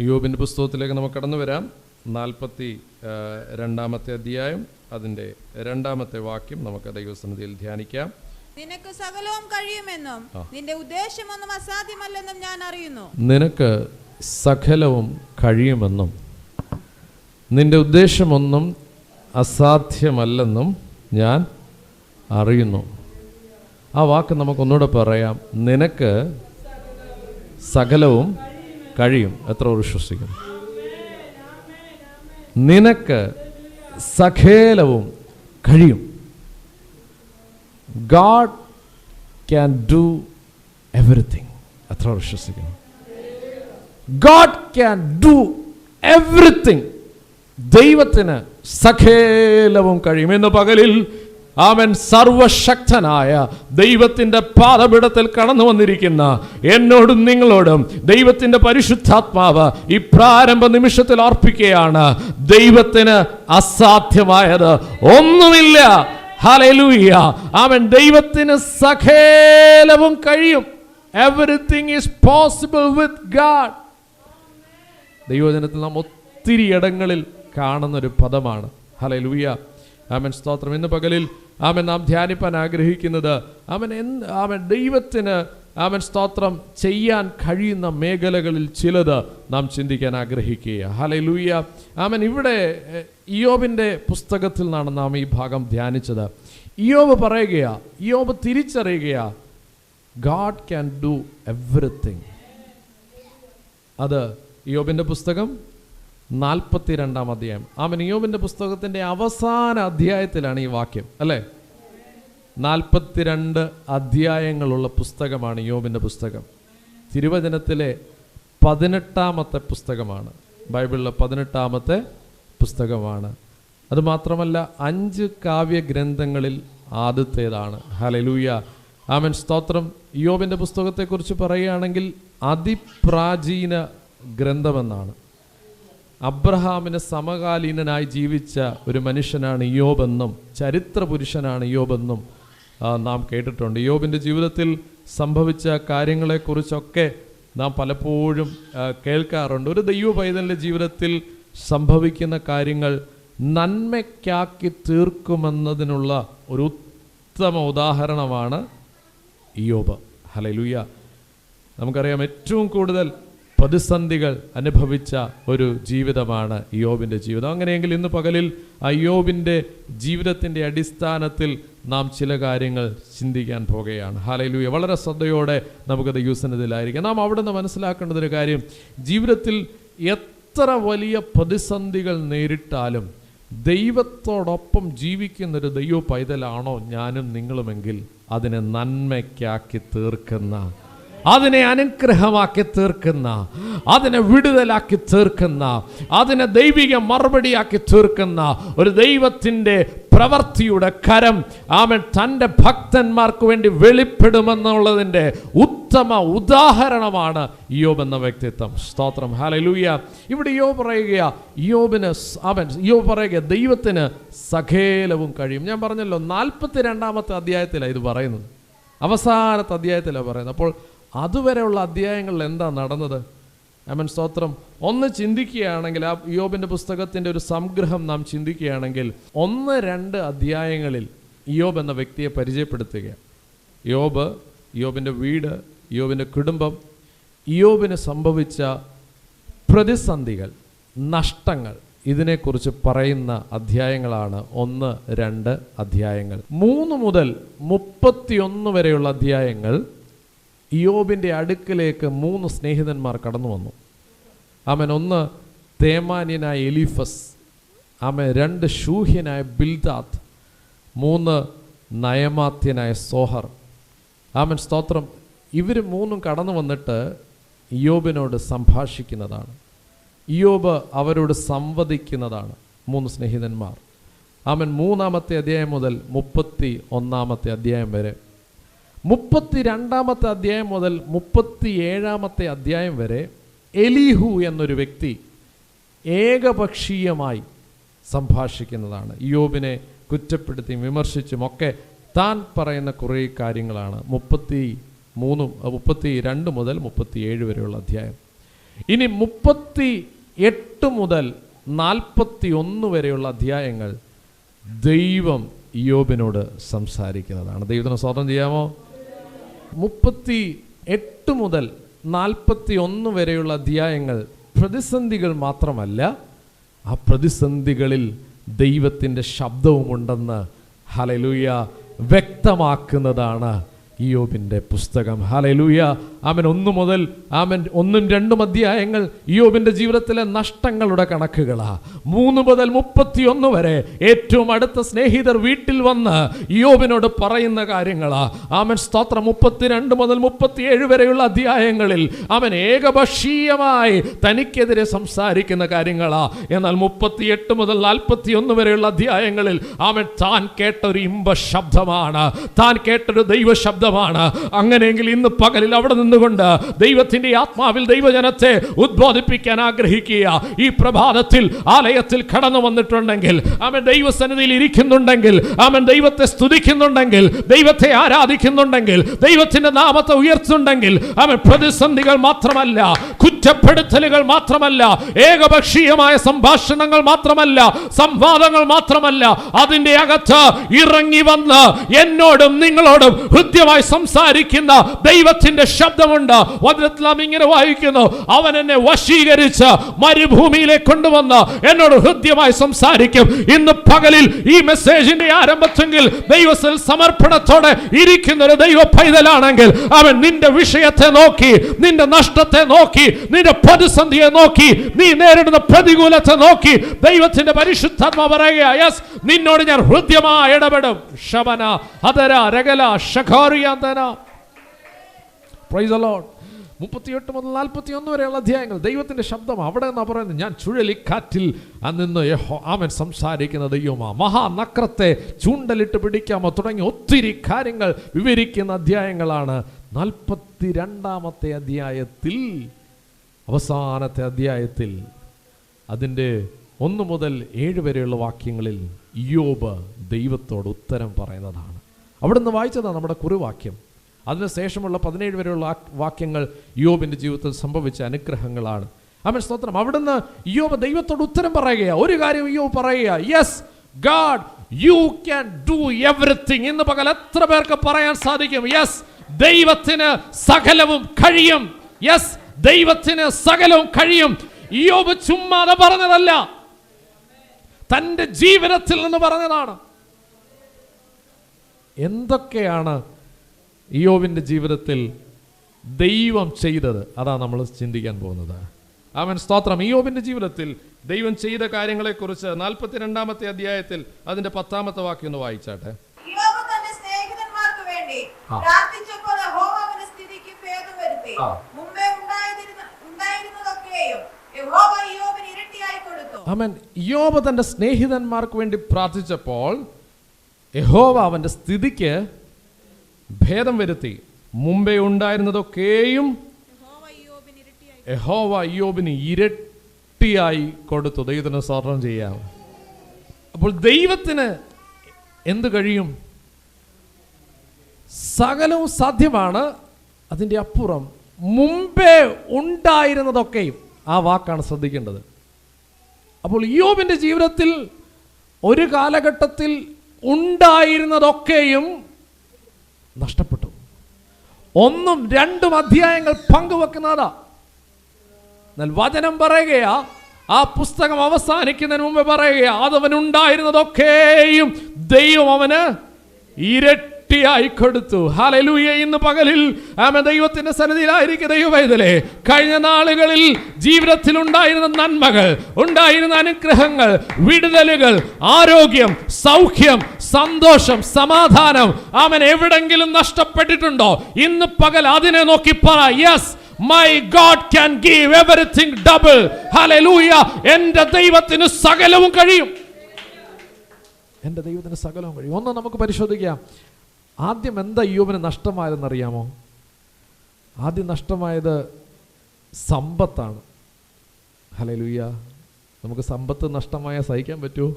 യോബിൻ്റെ പുസ്തകത്തിലേക്ക് നമുക്ക് കടന്നു വരാം. 42-ാമത്തെ അധ്യായം, അതിൻ്റെ 2-ാമത്തെ വാക്യം നമുക്ക് ദൈവസന്നിധിയിൽ ധ്യാനിക്കാം. നിനക്ക് സകലവും കഴിയുമെന്നും നിന്റെ ഉദ്ദേശമൊന്നും അസാധ്യമല്ലെന്നും ഞാൻ അറിയുന്നു. നിനക്ക് സകലവും കഴിയുമെന്നും നിന്റെ ഉദ്ദേശമൊന്നും അസാധ്യമല്ലെന്നും ഞാൻ അറിയുന്നു. ആ വാക്ക് നമുക്കൊന്നുകൂടെ പറയാം. നിനക്ക് സകലവും കഴിയും. എത്ര വിശ്വസിക്കുന്നു? നിനക്ക് സകലവും കഴിയും. God can do everything. എത്ര വിശ്വസിക്കുന്നു? God can do everything. ദൈവത്തിന് സകലവും കഴിയും. ഇന്ന് പകലിൽ അവൻ സർവശക്തനായ ദൈവത്തിൻ്റെ പാദപീഠത്തിൽ കടന്നു വന്നിരിക്കുന്ന എന്നോടും നിങ്ങളോടും ദൈവത്തിൻ്റെ പരിശുദ്ധാത്മാവ് ഈ പ്രാരംഭ നിമിഷത്തിൽ അർപ്പിക്കുകയാണ്. ദൈവത്തിന് അസാധ്യമായത് ഒന്നുമില്ല. ഹല്ലേലൂയ. അവൻ ദൈവത്തിന് സകലവും കഴിയും. Everything is possible with God. ദൈവജനത്തിൽ നാം ഒത്തിരി ഇടങ്ങളിൽ കാണുന്നൊരു പദമാണ് ഹല്ലേലൂയ. ആമേൻ, സ്തോത്രം. ഇന്ന് പകലിൽ ആമേൻ നാം ധ്യാനിപ്പാൻ ആഗ്രഹിക്കുന്നത് ആമേൻ ദൈവത്തിന് ആമേൻ സ്തോത്രം ചെയ്യാൻ കഴിയുന്ന മേഖലകളിൽ ചിലത് നാം ചിന്തിക്കാൻ ആഗ്രഹിക്കുക. ഹല്ലേലൂയ. ആമേൻ. ഇവിടെ ഇയ്യോബിൻ്റെ പുസ്തകത്തിൽ നിന്നാണ് നാം ഈ ഭാഗം ധ്യാനിച്ചത്. ഇയ്യോബ് പറയുകയാ, ഇയ്യോബ് തിരിച്ചറിയുകയാ, God can do everything. അത് ഇയ്യോബിൻ്റെ പുസ്തകം 42-ാം അധ്യായം. ആമേൻ. ഇയ്യോബിൻ്റെ പുസ്തകത്തിൻ്റെ അവസാന അധ്യായത്തിലാണ് ഈ വാക്യം, അല്ലേ? 42 അധ്യായങ്ങളുള്ള പുസ്തകമാണ് ഇയ്യോബിൻ്റെ പുസ്തകം. തിരുവചനത്തിലെ 18-ാമത്തെ പുസ്തകമാണ്. ബൈബിളിലെ 18-ാമത്തെ പുസ്തകമാണ്. അതുമാത്രമല്ല 5 കാവ്യഗ്രന്ഥങ്ങളിൽ ആദ്യത്തേതാണ്. ഹല്ലേലൂയ. ആമേൻ, സ്തോത്രം. ഇയ്യോബിൻ്റെ പുസ്തകത്തെക്കുറിച്ച് പറയുകയാണെങ്കിൽ അതിപ്രാചീന ഗ്രന്ഥമെന്നാണ്. അബ്രഹാമിന് സമകാലീനനായി ജീവിച്ച ഒരു മനുഷ്യനാണ് ഇയ്യോബെന്നും ചരിത്ര പുരുഷനാണ് ഇയ്യോബെന്നും നാം കേട്ടിട്ടുണ്ട്. ഇയ്യോബിൻ്റെ ജീവിതത്തിൽ സംഭവിച്ച കാര്യങ്ങളെക്കുറിച്ചൊക്കെ നാം പലപ്പോഴും കേൾക്കാറുണ്ട്. ഒരു ദൈവ പൈതലിൻ്റെ ജീവിതത്തിൽ സംഭവിക്കുന്ന കാര്യങ്ങൾ നന്മയ്ക്കാക്കി തീർക്കുമെന്നതിനുള്ള ഒരു ഉത്തമ ഉദാഹരണമാണ് ഇയ്യോബ്. ഹല്ലേലൂയ. നമുക്കറിയാം, ഏറ്റവും കൂടുതൽ പ്രതിസന്ധികൾ അനുഭവിച്ച ഒരു ജീവിതമാണ് ഇയ്യോബിൻ്റെ ജീവിതം. അങ്ങനെയെങ്കിൽ ഇന്ന് പകലിൽ ഇയ്യോബിൻ്റെ ജീവിതത്തിൻ്റെ അടിസ്ഥാനത്തിൽ നാം ചില കാര്യങ്ങൾ ചിന്തിക്കാൻ പോകുകയാണ്. ഹല്ലേലൂയ. വളരെ ശ്രദ്ധയോടെ നമുക്ക് ദൈവസന്നിധിയിലായിരിക്കാം. നാം അവിടെ നിന്ന് മനസ്സിലാക്കേണ്ടതൊരു കാര്യം, ജീവിതത്തിൽ എത്ര വലിയ പ്രതിസന്ധികൾ നേരിട്ടാലും ദൈവത്തോടൊപ്പം ജീവിക്കുന്നൊരു ദൈവ പൈതലാണോ ഞാനും നിങ്ങളുമെങ്കിൽ അതിനെ നന്മയ്ക്കാക്കി തീർക്കുന്ന, അതിനെ അനുഗ്രഹമാക്കി തീർക്കുന്ന, അതിനെ വിടുതലാക്കി തീർക്കുന്ന, അതിനെ ദൈവിക മറുപടിയാക്കി തീർക്കുന്ന ഒരു ദൈവത്തിൻ്റെ പ്രവൃത്തിയുടെ കരം ആമൻ തൻ്റെ ഭക്തന്മാർക്ക് വേണ്ടി വെളിപ്പെടുമെന്നുള്ളതിൻ്റെ ഉത്തമ ഉദാഹരണമാണ് ഇയ്യോബ് എന്ന വ്യക്തിത്വം. സ്തോത്രം. ഹല്ലേലൂയ. ഇവിടെ ഇയ്യോബ് പറയുക ദൈവത്തിന് സകലവും കഴിയും. ഞാൻ പറഞ്ഞല്ലോ 42-ാമത്തെ അധ്യായത്തിലാണ് ഇത് പറയുന്നത്, അവസാനത്തെ അധ്യായത്തിലാണ് പറയുന്നത്. അപ്പോൾ അതുവരെയുള്ള അധ്യായങ്ങളിൽ എന്താ നടന്നത്? ആമേൻ, സ്തോത്രം. ഒന്ന് ചിന്തിക്കുകയാണെങ്കിൽ, ആ ഇയ്യോബിൻ്റെ പുസ്തകത്തിൻ്റെ ഒരു സംഗ്രഹം നാം ചിന്തിക്കുകയാണെങ്കിൽ 1-2 അധ്യായങ്ങളിൽ ഇയ്യോബ് എന്ന വ്യക്തിയെ പരിചയപ്പെടുത്തുക. ഇയ്യോബിൻ്റെ വീട്, ഇയ്യോബിൻ്റെ കുടുംബം, ഇയ്യോബിന് സംഭവിച്ച പ്രതിസന്ധികൾ, നഷ്ടങ്ങൾ, ഇതിനെക്കുറിച്ച് പറയുന്ന അധ്യായങ്ങളാണ് 1-2 അധ്യായങ്ങൾ. 3 മുതൽ 31 വരെയുള്ള അധ്യായങ്ങൾ ഇയ്യോബിൻ്റെ അടുക്കലേക്ക് 3 സ്നേഹിതന്മാർ കടന്നു വന്നു. ആമേൻ. 1 തേമാന്യനായ എലീഫസ്, ആമേൻ. 2 ശൂഹ്യനായ ബിൽദാദ്, 3 നയമാത്യനായ സോഹർ. ആമേൻ, സ്തോത്രം. ഇവർ 3 കടന്നു വന്നിട്ട് ഇയ്യോബിനോട് സംഭാഷിക്കുന്നതാണ്. ഇയ്യോബ് അവരോട് സംവദിക്കുന്നതാണ്. 3 സ്നേഹിതന്മാർ. ആമേൻ. 3-ാമത്തെ അധ്യായം മുതൽ 31-ാമത്തെ അധ്യായം വരെ, 32-ാമത്തെ അധ്യായം മുതൽ 37-ാമത്തെ അധ്യായം വരെ എലീഹു എന്നൊരു വ്യക്തി ഏകപക്ഷീയമായി സംഭാഷിക്കുന്നതാണ്. ഇയ്യോബിനെ കുറ്റപ്പെടുത്തിയും വിമർശിച്ചും ഒക്കെ താൻ പറയുന്ന കുറേ കാര്യങ്ങളാണ് 32 മുതൽ 37 വരെയുള്ള അധ്യായം. ഇനി 38 മുതൽ 41 വരെയുള്ള അധ്യായങ്ങൾ ദൈവം ഇയ്യോബിനോട് സംസാരിക്കുന്നതാണ്. ദൈവത്തിന് സ്തോത്രം ചെയ്യാമോ? 38 മുതൽ 41 വരെയുള്ള അധ്യായങ്ങൾ പ്രതിസന്ധികൾ മാത്രമല്ല, ആ പ്രതിസന്ധികളിൽ ദൈവത്തിൻ്റെ ശബ്ദവുമുണ്ടെന്ന് ഹല്ലേലൂയ വ്യക്തമാക്കുന്നതാണ് ഇയ്യോബിൻ്റെ പുസ്തകം. ഹല്ലേലൂയ. ആമേൻ. 1 മുതൽ 1ഉം 2ഉം അധ്യായങ്ങൾ ഇയ്യോബിൻ്റെ ജീവിതത്തിലെ നഷ്ടങ്ങളുടെ കണക്കുകളാണ്. 3 മുതൽ 31 വരെ ഏറ്റവും അടുത്ത സ്നേഹിതർ വീട്ടിൽ വന്ന് ഇയ്യോബിനോട് പറയുന്ന കാര്യങ്ങളാണ്. ആമേൻ. സ്തോത്രം. 32 മുതൽ 37 വരെയുള്ള അധ്യായങ്ങളിൽ അവൻ ഏകപക്ഷീയമായി തനിക്കെതിരെ സംസാരിക്കുന്ന കാര്യങ്ങളാണ്. എന്നാൽ 38 മുതൽ 41 വരെയുള്ള അധ്യായങ്ങളിൽ അവൻ താൻ കേട്ടൊരു ഇമ്പ ശബ്ദമാണ്, താൻ കേട്ടൊരു ദൈവ ശബ്ദമാണ്. അങ്ങനെയെങ്കിൽ ഇന്ന് പകലിൽ അവിടെ നിന്നുകൊണ്ട് ദൈവത്തിന്റെ ആത്മാവിൽ ദൈവജനത്തെ ഉദ്ബോധിപ്പിക്കാൻ ആഗ്രഹിക്കുക. ഈ പ്രഭാതത്തിൽ ആലയത്തിൽ കടന്നു വന്നിട്ടുണ്ടെങ്കിൽ, അവൻ ദൈവസന്നിധിയിൽ ഇരിക്കുന്നുണ്ടെങ്കിൽ, അവൻ ദൈവത്തെ സ്തുതിക്കുന്നുണ്ടെങ്കിൽ, ദൈവത്തെ ആരാധിക്കുന്നുണ്ടെങ്കിൽ, ദൈവത്തിന്റെ നാമത്തെ ഉയർത്തുന്നുണ്ടെങ്കിൽ, അവൻ പ്രതിസന്ധികൾ മാത്രമല്ല, കുറ്റപ്പെടുത്തലുകൾ മാത്രമല്ല, ഏകപക്ഷീയമായ സംഭാഷണങ്ങൾ മാത്രമല്ല, സംവാദങ്ങൾ മാത്രമല്ല, അതിന്റെ അകത്ത് ഇറങ്ങി വന്ന് എന്നോടും നിങ്ങളോടും ഹൃദ്യമായി സംസാരിക്കുന്ന ദൈവത്തിന്റെ ശബ്ദമുണ്ട്. വചനത്തിൽ നാം ഇങ്ങനെ വായിക്കുന്നു, അവൻ എന്നെ വശീകരിച്ച് മരുഭൂമിയിലേക്ക് കൊണ്ടുവന്ന് എന്നോട് ഹൃദ്യമായി സംസാരിക്കും. ഇന്ന് പകലിൽ ഈ മെസ്സേജിന്റെ ആരംഭത്തെങ്കിൽ ദൈവത്തിൽ സമർപ്പണത്തോടെ ഇരിക്കുന്ന ഒരു ദൈവ പൈതലാണെങ്കിൽ, അവൻ നിന്റെ വിഷയത്തെ നോക്കി, നിന്റെ നഷ്ടത്തെ നോക്കി, നിന്റെ പ്രതിസന്ധിയെ നോക്കി, നീ നേരിടുന്ന പ്രതികൂലത്തെ നോക്കി ദൈവത്തിന്റെ പരിശുദ്ധാത്മാ പറയുക, യെസ്, നിന്നോട് ഞാൻ ഹൃദ്യമായി ഇടപെടും. ശബന അതര രഗല ശഖാരിയാന്തന. Praise the Lord. 38 മുതൽ 41 വരെയുള്ള അധ്യായങ്ങൾ ദൈവത്തിന്റെ ശബ്ദം. അവിടെ എന്നാ പറയുന്നത്, ഞാൻ ചുഴലിക്കാറ്റിൽ നിന്ന് അവൻ സംസാരിക്കുന്ന ദൈവമാ, മഹാനക്രത്തെ ചൂണ്ടലിട്ട് പിടിക്കാമോ തുടങ്ങി ഒത്തിരി കാര്യങ്ങൾ വിവരിക്കുന്ന അധ്യായങ്ങളാണ്. 42-ാമത്തെ അധ്യായത്തിൽ, അവസാനത്തെ അധ്യായത്തിൽ, അതിൻ്റെ 1 മുതൽ 7 വരെയുള്ള വാക്യങ്ങളിൽ ഇയ്യോബ് ദൈവത്തോട് ഉത്തരം പറയുന്നതാണ്. അവിടുന്ന് വായിച്ചതാണ് നമ്മുടെ കുറിവാക്യം. അതിനുശേഷമുള്ള 17 വരെയുള്ള വാക്യങ്ങൾ ഇയ്യോബിൻ്റെ ജീവിതത്തിൽ സംഭവിച്ച അനുഗ്രഹങ്ങളാണ്. ആമേൻ. സ്തോത്രം. അവിടുന്ന് ഇയ്യോബ് ദൈവത്തോട് ഉത്തരം പറയുക. ഒരു കാര്യം ഇയ്യോബ് പറയുക, yes God you can do everything. ഇന്ന് പകൽ എത്ര പേർക്ക് പറയാൻ സാധിക്കും, യെസ് ദൈവത്തിന് സകലവും കഴിയും. യെസ് ദൈവത്തിന് സകലവും കഴിയും. ഇയ്യോബ് ചുമ്മാതെ പറഞ്ഞതല്ല, തൻ്റെ ജീവിതത്തിൽ നിന്ന് പറഞ്ഞതാണ്. എന്തൊക്കെയാണ് ഇയ്യോബിൻ്റെ ജീവിതത്തിൽ ദൈവം ചെയ്തത്? അതാണ് നമ്മൾ ചിന്തിക്കാൻ പോകുന്നത്. ആമേൻ. സ്തോത്രം. ഇയ്യോബിൻ്റെ ജീവിതത്തിൽ ദൈവം ചെയ്ത കാര്യങ്ങളെക്കുറിച്ച് 42-ാമത്തെ അധ്യായത്തിൽ അതിന്റെ 10-ാമത്തെ വാക്യം ഒന്ന് വായിച്ചാട്ടെ. ഇയ്യോബ് തന്റെ സ്നേഹിതന്മാർക്ക് വേണ്ടി പ്രാർത്ഥിച്ചപ്പോൾ യഹോവ അവന്റെ സ്ഥിതിക്ക് ഭേദം വരുത്തി. മുമ്പേ ഉണ്ടായിരുന്നതൊക്കെയും യഹോവ ഇയ്യോബിന് ഇരട്ടിയായി കൊടുത്തു. ആമേൻ. ഇയ്യോബ് തന്റെ സ്നേഹിതന്മാർക്ക് വേണ്ടി പ്രാർത്ഥിച്ചപ്പോൾ യഹോവ അവന്റെ സ്ഥിതിക്ക് ഭേദം വരുത്തി. മുമ്പേ ഉണ്ടായിരുന്നതൊക്കെയും യഹോവ ഇയ്യോബിന് ഇരട്ടിയായി കൊടുത്തു. ദൈവത്തിന് സ്തോത്രം ചെയ്യാം. അപ്പോൾ ദൈവത്തിന് എന്ത് കഴിയും? സകലവും സാധ്യമാണ്. അതിൻ്റെ അപ്പുറം മുമ്പേ ഉണ്ടായിരുന്നതൊക്കെയും, ആ വാക്കാണ് ശ്രദ്ധിക്കേണ്ടത്. അപ്പോൾ ഇയ്യോബിൻ്റെ ജീവിതത്തിൽ ഒരു കാലഘട്ടത്തിൽ ഉണ്ടായിരുന്നതൊക്കെയും നഷ്ടപ്പെട്ടു. 1ഉം 2ഉം അധ്യായങ്ങൾ പങ്കുവെക്കുന്നതാ. എന്നാൽ വചനം പറയുകയാ, ആ പുസ്തകം അവസാനിക്കുന്നതിന് മുമ്പ് പറയുകയാ, അതവനുണ്ടായിരുന്നതൊക്കെയും ദൈവം അവന് ഇരട്ടിയായി കൊടുത്തു. ഹല്ലേലൂയ. ഇന്ന് പകലിൽ ദൈവത്തിന്റെ സന്നിധിയിലായിരിക്കും ദൈവവൈതലേ. കഴിഞ്ഞ നാളുകളിൽ ജീവിതത്തിൽ ഉണ്ടായിരുന്ന നന്മകൾ, ഉണ്ടായിരുന്ന അനുഗ്രഹങ്ങൾ, വിടുതലുകൾ, ആരോഗ്യം, സൗഖ്യം, സന്തോഷം, സമാധാനം, അവൻ എവിടെങ്കിലും നഷ്ടപ്പെട്ടിട്ടുണ്ടോ? ഇന്ന് പകൽ അതിനെ നോക്കി പറ, yes my God can give everything double. Hallelujah. എൻ്റെ ദൈവത്തിന് സകലവും കഴിയും. എൻ്റെ ദൈവത്തിന് സകലവും കഴിയും. ഒന്ന് നമുക്ക് പരിശോധിക്കാം. ആദ്യം എന്താ ഇയ്യോബിന് നഷ്ടമായതെന്നറിയാമോ? ആദ്യം നഷ്ടമായത് സമ്പത്താണ്. ഹല്ലേലൂയ. നമുക്ക് സമ്പത്ത് നഷ്ടമായ സഹിക്കാൻ പറ്റുമോ?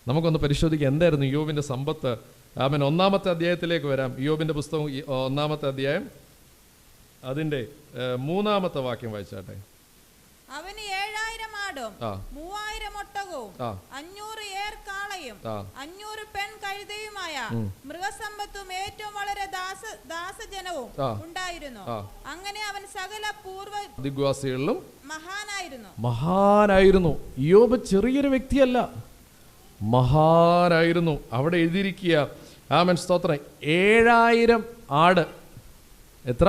നമുക്കൊന്ന് പരിശോധിക്കാം എന്തായിരുന്നു ഇയ്യോബിൻ്റെ സമ്പത്ത്. ആമേൻ. 1-ാമത്തെ അധ്യായത്തിലേക്ക് വരാം. ഇയ്യോബിൻ്റെ പുസ്തകം 1-ാമത്തെ അധ്യായം അതിൻ്റെ 3-ാമത്തെ വാക്യം വായിച്ചാട്ടെ. അവന് 7000 ആടും 3000 ഒട്ടകവും 500 ഏർ കാളയും 500 പെൺ കഴുതയുമായ മൃഗസമ്പത്തും ഏറ്റവും വളരെ ദാസജനവും ഉണ്ടായിരുന്നു. അങ്ങനെ അവൻ സകല പൂർവ്വ ദിഗ്വാസികളിലും മഹാനായിരുന്നു. യോബ് ചെറിയൊരു വ്യക്തിയല്ല, മഹാനായിരുന്നു. അവിടെ എഴുതിയിരിക്കുക, ആമേൻ സ്തോത്രം, 7000 ആട്. എത്ര?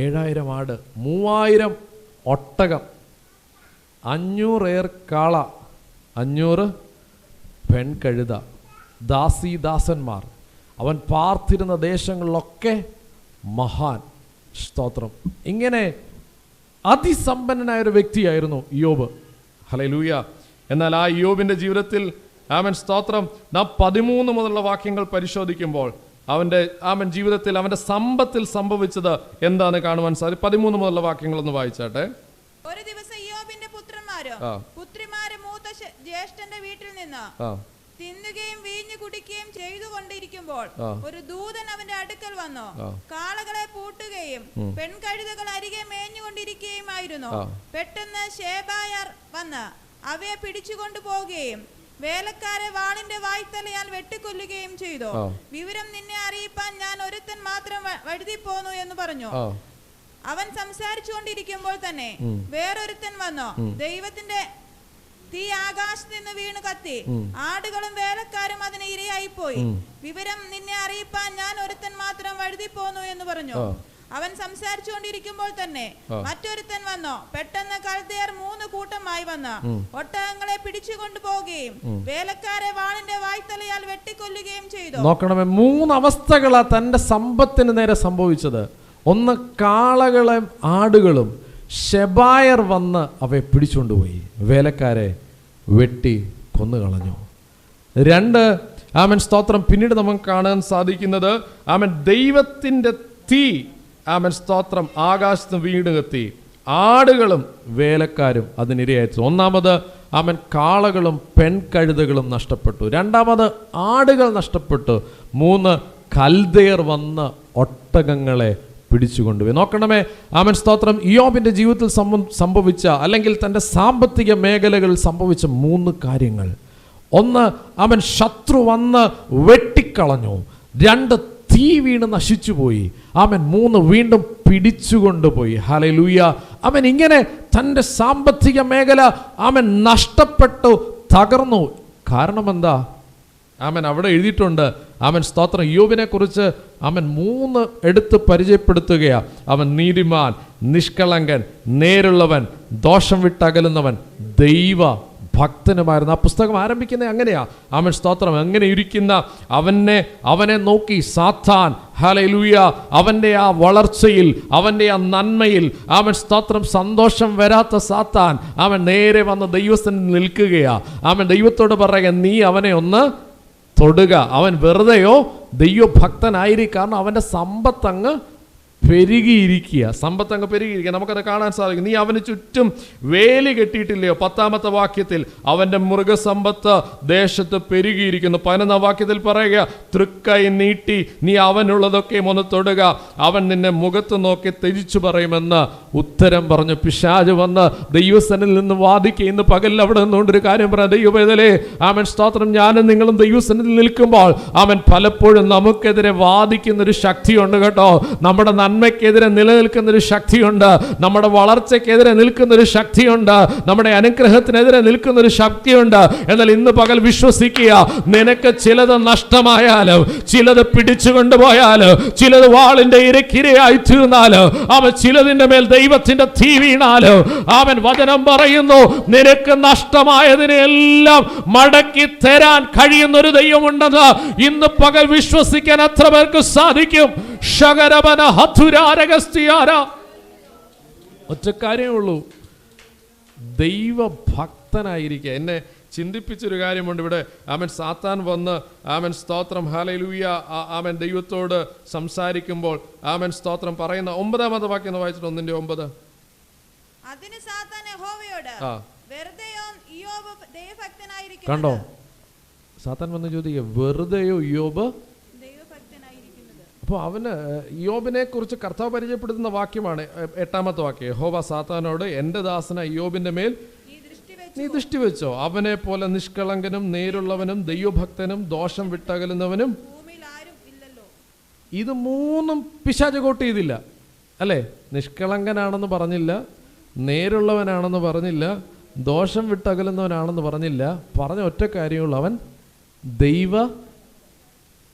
7000 ആട്, 3000 ഒട്ടകം, 500 ഏർ കാള, 500 പെൺകഴുത, ദാസന്മാർ. അവൻ പാർത്തിരുന്ന ദേശങ്ങളിലൊക്കെ മഹാൻ. സ്തോത്രം. ഇങ്ങനെ അതിസമ്പന്നനായൊരു വ്യക്തിയായിരുന്നു യോബ്. ഹല്ലേലൂയ. എന്നാൽ ആ യോബിൻ്റെ ജീവിതത്തിൽ ആമേൻ സ്തോത്രം നാം 13 മുതലുള്ള വാക്യങ്ങൾ പരിശോധിക്കുമ്പോൾ അവൻ്റെ ജീവിതത്തിൽ അവൻ്റെ സമ്പത്തിൽ സംഭവിച്ചത് എന്താന്ന് കാണുവാൻ സാധിക്കും. 13 മുതലുള്ള വാക്യങ്ങളൊന്ന് വായിച്ചാട്ടെ. ഒരു ദിവസം യോബിന്റെ പുത്രിമാരും മൂത്ത ജ്യേഷ്ഠന്റെ വീട്ടിൽ നിന്ന് തിന്നുകയും വീഞ്ഞു കുടിക്കുകയും ചെയ്തുകൊണ്ടിരിക്കുമ്പോൾ ഒരു ദൂതൻ അവന്റെ അടുക്കൽ വന്നു കാളകളെ പൂട്ടുകയും പെൺകഴുതകൾ അരികെ മേഞ്ഞുകൊണ്ടിരിക്കുകയുമായിരുന്നു. പെട്ടെന്ന് ശേബായർ വന്ന് അവയെ പിടിച്ചുകൊണ്ടു പോവുകയും വേലക്കാരെ വാളിന്റെ വായ്ത്തലയാൽ വെട്ടിക്കൊല്ലുകയും ചെയ്തു. വിവരം നിന്നെ അറിയിപ്പാൻ ഞാൻ ഒരുത്തൻ മാത്രം വഴുതി പോന്നു എന്ന് പറഞ്ഞു. അവൻ സംസാരിച്ചുകൊണ്ടിരിക്കുമ്പോൾ തന്നെ വേറൊരുത്തൻ വന്നു. ദൈവത്തിന്റെ തീ ആകാശത്ത് നിന്ന് വീണ് കത്തി ആടുകളും വേലക്കാരും അതിന് ഇരയായി പോയി. വിവരം നിന്നെ അറിയിപ്പാൻ ഞാൻ ഒരുത്തൻ മാത്രം വഴുതി പോന്നു എന്ന് പറഞ്ഞു. അവൻ സംസാരിച്ചുകൊണ്ടിരിക്കുമ്പോൾ തന്നെ മറ്റൊരുത്തൻ വന്നു. പെട്ടെന്ന് കൽദയർ 3 കൂട്ടമായി വന്ന് ഒട്ടകങ്ങളെ പിടിച്ചുകൊണ്ടു പോവുകയും വേലക്കാരെ വാളിന്റെ വായ്ത്തലയാൽ വെട്ടിക്കൊല്ലുകയും ചെയ്തു. നോക്കണമേ, 3 അവസ്ഥകളാ തന്റെ സമ്പത്തിന് നേരെ സംഭവിച്ചത്. ഒന്ന്, കാളകളും ആടുകളും ശെബായർ വന്ന് അവയെ പിടിച്ചുകൊണ്ടുപോയി, വേലക്കാരെ വെട്ടി കൊന്നുകളഞ്ഞു. 2, ആമൻ സ്തോത്രം, പിന്നീട് നമുക്ക് കാണാൻ സാധിക്കുന്നത് ആമൻ ദൈവത്തിന്റെ തീ, ആമൻ സ്തോത്രം, ആകാശത്ത് വീണ് കത്തി ആടുകളും വേലക്കാരും അതിനിരയച്ചു. 1, ആമൻ കാളകളും പെൺകഴുതകളും നഷ്ടപ്പെട്ടു. 2, ആടുകൾ നഷ്ടപ്പെട്ടു. 3, കൽദയർ വന്ന് ഒട്ടകങ്ങളെ പിടിച്ചുകൊണ്ടുപോയി. നോക്കണമേ, ആമൻ സ്തോത്രം, യോബിന്റെ ജീവിതത്തിൽ സംഭവിച്ച അല്ലെങ്കിൽ തൻ്റെ സാമ്പത്തിക മേഖലകളിൽ സംഭവിച്ച 3 കാര്യങ്ങൾ. 1, അവൻ ശത്രു വന്ന് വെട്ടിക്കളഞ്ഞു. 2, തീ വീണ് നശിച്ചുപോയി. അവൻ 3, വീണ്ടും പിടിച്ചുകൊണ്ടുപോയി. ഹല്ലേലൂയ. അവൻ ഇങ്ങനെ തൻ്റെ സാമ്പത്തിക മേഖല അവൻ നഷ്ടപ്പെട്ടു, തകർന്നു. കാരണം എന്താ? അവൻ അവിടെ എഴുതിയിട്ടുണ്ട്, അവൻ സ്തോത്രം, യോബിനെ കുറിച്ച് അവൻ 3 എടുത്ത് പരിചയപ്പെടുത്തുകയാ. അവൻ നീതിമാൻ, നിഷ്കളങ്കൻ, നേരുള്ളവൻ, ദോഷം വിട്ടകലുന്നവൻ, ദൈവ ഭക്തനുമായിരുന്നു. ആ പുസ്തകം ആരംഭിക്കുന്നത് അങ്ങനെയാ. അവൻ സ്തോത്രം, അങ്ങനെ ഇരിക്കുന്ന അവനെ നോക്കി സാത്താൻ, ഹല്ലേലൂയ, അവൻ്റെ ആ വളർച്ചയിൽ, അവൻ്റെ ആ നന്മയിൽ, അവൻ സ്തോത്രം, സന്തോഷം വരാത്ത സാത്താൻ അവൻ നേരെ വന്ന് ദൈവസന്നിധിയിൽ നിൽക്കുകയാ. അവൻ ദൈവത്തോട് പറയുക, നീ അവനെ ഒന്ന് തൊടുക. അവൻ വെറുതെയോ ദൈവഭക്തനായിരിക്കും. കാരണം അവൻ്റെ സമ്പത്തങ്ങ് പെരുകിയിരിക്കുക. നമുക്കത് കാണാൻ സാധിക്കും. നീ അവന് ചുറ്റും വേലി കെട്ടിയിട്ടില്ലയോ? 10-ാമത്തെ വാക്യത്തിൽ അവൻ്റെ മൃഗസമ്പത്ത് ദേശത്ത് പെരുകിയിരിക്കുന്നു. 11-ാം വാക്യത്തിൽ പറയുക, തൃക്കൈ നീട്ടി നീ അവനുള്ളതൊക്കെ ഒന്ന് തൊടുക, അവൻ നിന്നെ മുഖത്ത് നോക്കി ത്യജിച്ചു പറയുമെന്ന് ഉത്തരം പറഞ്ഞു. പിശാച് വന്ന് ദൈവസന്നിധിയിൽ നിന്ന് വാദിക്കുക. ഇന്ന് പകലിൽ അവിടെ നിന്നുകൊണ്ടൊരു കാര്യം പറയാം. ദൈവവേദലേ, അവൻ സ്തോത്രം, ഞാനും നിങ്ങളും ദൈവസന്നിധിയിൽ നിൽക്കുമ്പോൾ അവൻ പലപ്പോഴും നമുക്കെതിരെ വാദിക്കുന്നൊരു ശക്തിയുണ്ട് കേട്ടോ. നമ്മുടെ നന്മയ്ക്കെതിരെ നിലനിൽക്കുന്നൊരു ശക്തിയുണ്ട്, നമ്മുടെ വളർച്ചയ്ക്കെതിരെ നിൽക്കുന്നൊരു ശക്തിയുണ്ട്, നമ്മുടെ അനുഗ്രഹത്തിനെതിരെ നിൽക്കുന്നൊരു ശക്തിയുണ്ട്. എന്നാൽ ഇന്ന് പകൽ വിശ്വസിക്കുക, നിനക്ക് ചിലത് നഷ്ടമായാലോ, ചിലത് പിടിച്ചു കൊണ്ടുപോയാലോ, ചിലത് വാളിന്റെ ഇരക്കിരയായി തീർന്നാലോ, അവൻ ചിലതിന്റെ മേൽ ദൈവത്തിന്റെ തീ വീണാലോ, അവൻ വചനം പറയുന്നു, നിനക്ക് നഷ്ടമായതിനെല്ലാം മടക്കി തരാൻ കഴിയുന്ന ഒരു ദൈവമുണ്ടെന്ന് ഇന്ന് പകൽ വിശ്വസിക്കാൻ എത്ര പേർക്ക് സാധിക്കും? ഒറ്റ കാര്യമേ ഉള്ളൂ, ദൈവഭക്തനായിരിക്കുക. എന്നെ ചിന്തിപ്പിച്ചൊരു കാര്യമുണ്ട് ഇവിടെ. അവൻ സാത്താൻ വന്ന് അവൻ സ്തോത്രം, ഹല്ലേലൂയ, അവൻ ദൈവത്തോട് സംസാരിക്കുമ്പോൾ അവൻ സ്തോത്രം പറയുന്ന 9-ാമത്തെ വാക്യം വായിച്ചിട്ട് 1:9. അതിന് സാത്താൻ യഹോവയോട്, വെറുതെയോ യോബ് ദൈവഭക്തനായിരിക്കുന്നത്? കണ്ടോ, സാത്താൻ വന്ന് ചോദിക്കുക, വെറുതെയോ യോബ് അപ്പോൾ അവന് ഇയ്യോബിനെ കുറിച്ച് കർത്താവ് പരിചയപ്പെടുത്തുന്ന വാക്യമാണ് 8-ാമത്തെ വാക്യം. യഹോവ സാത്താനോട്, എൻ്റെ ദാസന ഇയ്യോബിന്റെ മേൽ നീ ദൃഷ്ടി വെച്ചോ, അവനെ പോലെ നിഷ്കളങ്കനും നേരുള്ളവനും ദൈവഭക്തനും ദോഷം വിട്ടകലുന്നവനും ഇത് മൂന്നും പിശാച് കോട്ട് ചെയ്തില്ല അല്ലേ? നിഷ്കളങ്കനാണെന്ന് പറഞ്ഞില്ല, നേരുള്ളവനാണെന്ന് പറഞ്ഞില്ല, ദോഷം വിട്ടകലുന്നവനാണെന്ന് പറഞ്ഞില്ല. പറഞ്ഞ ഒറ്റ കാര്യമുള്ളൂ, അവൻ ദൈവ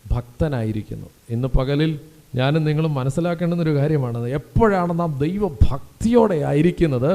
ഭക്തനായിരിക്കുന്നു. ഇന്ന് പകലിൽ ഞാനും നിങ്ങളും മനസ്സിലാക്കേണ്ടുന്നൊരു കാര്യമാണ്, എപ്പോഴാണ് നാം ദൈവഭക്തിയോടെ ആയിരിക്കുന്നത്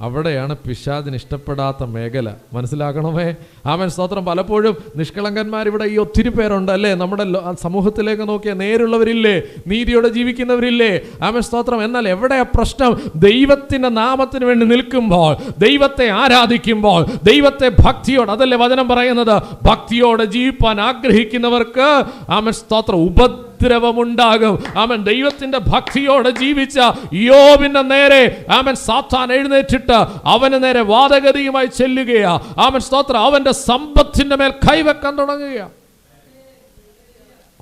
അവിടെയാണ് പിശാചിന് ഇഷ്ടപ്പെടാത്ത മേഖല. മനസ്സിലാക്കണമേ. ആമേൻ, സ്തോത്രം. പലപ്പോഴും നിഷ്കളങ്കന്മാരിവിടെ ഈ ഒത്തിരി പേരുണ്ട് അല്ലേ? നമ്മുടെ സമൂഹത്തിലേക്ക് നോക്കിയാൽ നേരുള്ളവരില്ലേ, നീതിയോടെ ജീവിക്കുന്നവരില്ലേ? ആമേൻ, സ്തോത്രം. എന്നാൽ എവിടെയാ പ്രശ്നം? ദൈവത്തിൻ്റെ നാമത്തിന് വേണ്ടി നിൽക്കുമ്പോൾ, ദൈവത്തെ ആരാധിക്കുമ്പോൾ, ദൈവത്തെ ഭക്തിയോടെ, അതല്ലേ വചനം പറയുന്നത്, ഭക്തിയോടെ ജീവിപ്പാൻ ആഗ്രഹിക്കുന്നവർക്ക് ആമേൻ, സ്തോത്രം, ഉപദ്രവമുണ്ടാകും. ആമൻ, ദൈവത്തിന്റെ ഭക്തിയോടെ ജീവിച്ച ഇയ്യോബിന്റെ നേരെ ആമൻ സാത്താൻ എഴുന്നേറ്റിട്ട് അവന് നേരെ വാദഗതിയുമായി ചെല്ലുകയാ. ആമൻ, സ്തോത്രം. അവന്റെ സമ്പത്തിന്റെ മേൽ കൈവെക്കാൻ തുടങ്ങുകയാ.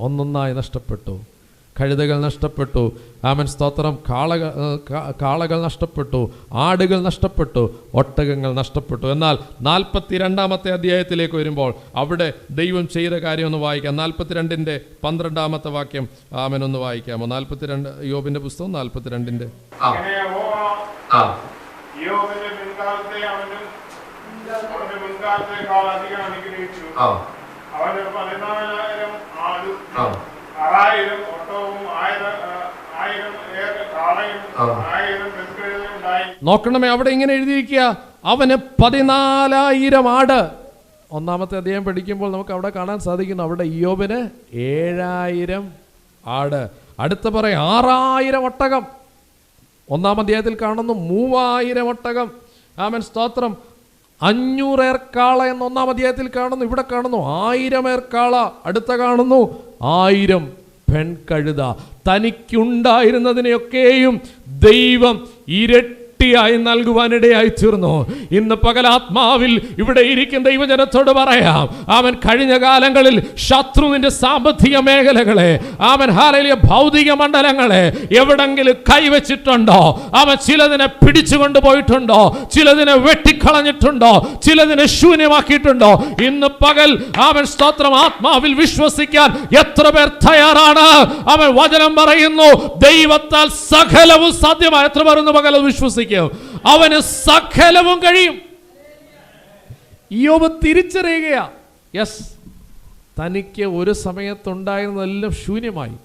ഒന്നൊന്നായി നഷ്ടപ്പെട്ടു. കഴുതകൾ നഷ്ടപ്പെട്ടു. ആമൻ, സ്തോത്രം. കാളകൾ നഷ്ടപ്പെട്ടു, ആടുകൾ നഷ്ടപ്പെട്ടു, ഒട്ടകങ്ങൾ നഷ്ടപ്പെട്ടു. എന്നാൽ 42-ാമത്തെ അധ്യായത്തിലേക്ക് വരുമ്പോൾ അവിടെ ദൈവം ചെയ്ത കാര്യം ഒന്ന് വായിക്കാം. 42-ന്റെ 12-ാമത്തെ വാക്യം ആമൻ ഒന്ന് വായിക്കാമോ? 42 യോബിന്റെ പുസ്തകം 42-ന്റെ നോക്കണമേ, അവിടെ ഇങ്ങനെ എഴുതിയിരിക്കുക, അവന് 14,000 ആട്. 1-ാമത്തെ അധ്യായം പഠിക്കുമ്പോൾ നമുക്ക് അവിടെ കാണാൻ സാധിക്കുന്നു, അവിടെ ഇയ്യോബിന് 7,000 ആട്. അടുത്ത പറയും 6,000 ഒട്ടകം. 1-ാം അധ്യായത്തിൽ കാണുന്നു 3,000 ഒട്ടകം. ആമേൻ, സ്തോത്രം. 500 ഏർക്കാള എന്ന് 1-ാം അധ്യായത്തിൽ കാണുന്നു. ഇവിടെ കാണുന്നു 1000 ഏർക്കാള. അടുത്ത കാണുന്നു 1000 പെൺകഴുത. തനിക്കുണ്ടായിരുന്നതിനെയൊക്കെയും ദൈവം ഇരട്ടിയായി നൽകുവാനിടയായി തീർന്നു. ഇന്ന് പകലാത്മാവിൽ ഇവിടെ ഇരിക്കുന്ന ദൈവജനത്തോട് പറയാം, അവൻ കഴിഞ്ഞ കാലങ്ങളിൽ ശത്രുവിന്റെ സാമ്പത്തിക മേഖലകളെ, അവൻ ഹല്ലേലൂയ ഭൗതിക മണ്ഡലങ്ങളെ എവിടെങ്കിലും കൈവച്ചിട്ടുണ്ടോ? അവൻ ചിലതിനെ പിടിച്ചു കൊണ്ടുപോയിട്ടുണ്ടോ? ചിലതിനെ വെട്ടിക്കളഞ്ഞിട്ടുണ്ടോ? ചിലതിനെ ശൂന്യമാക്കിയിട്ടുണ്ടോ? ഇന്ന് പകൽ അവൻ സ്തോത്രം ആത്മാവിൽ വിശ്വസിക്കാൻ എത്ര പേർ തയ്യാറാണ്? അവൻ വചനം പറയുന്നു, ദൈവത്താൽ സകലവും സാധ്യമായി. എത്ര പേർ ഇന്ന് പകൽ വിശ്വസിക്കും? അവന് സകലവും കഴിയും. ഇയ്യോബ് തിരിച്ചറിയുകയാ, യെസ്, തനിക്ക് ഒരു സമയത്തുണ്ടായിരുന്നതെല്ലാം ശൂന്യമായി.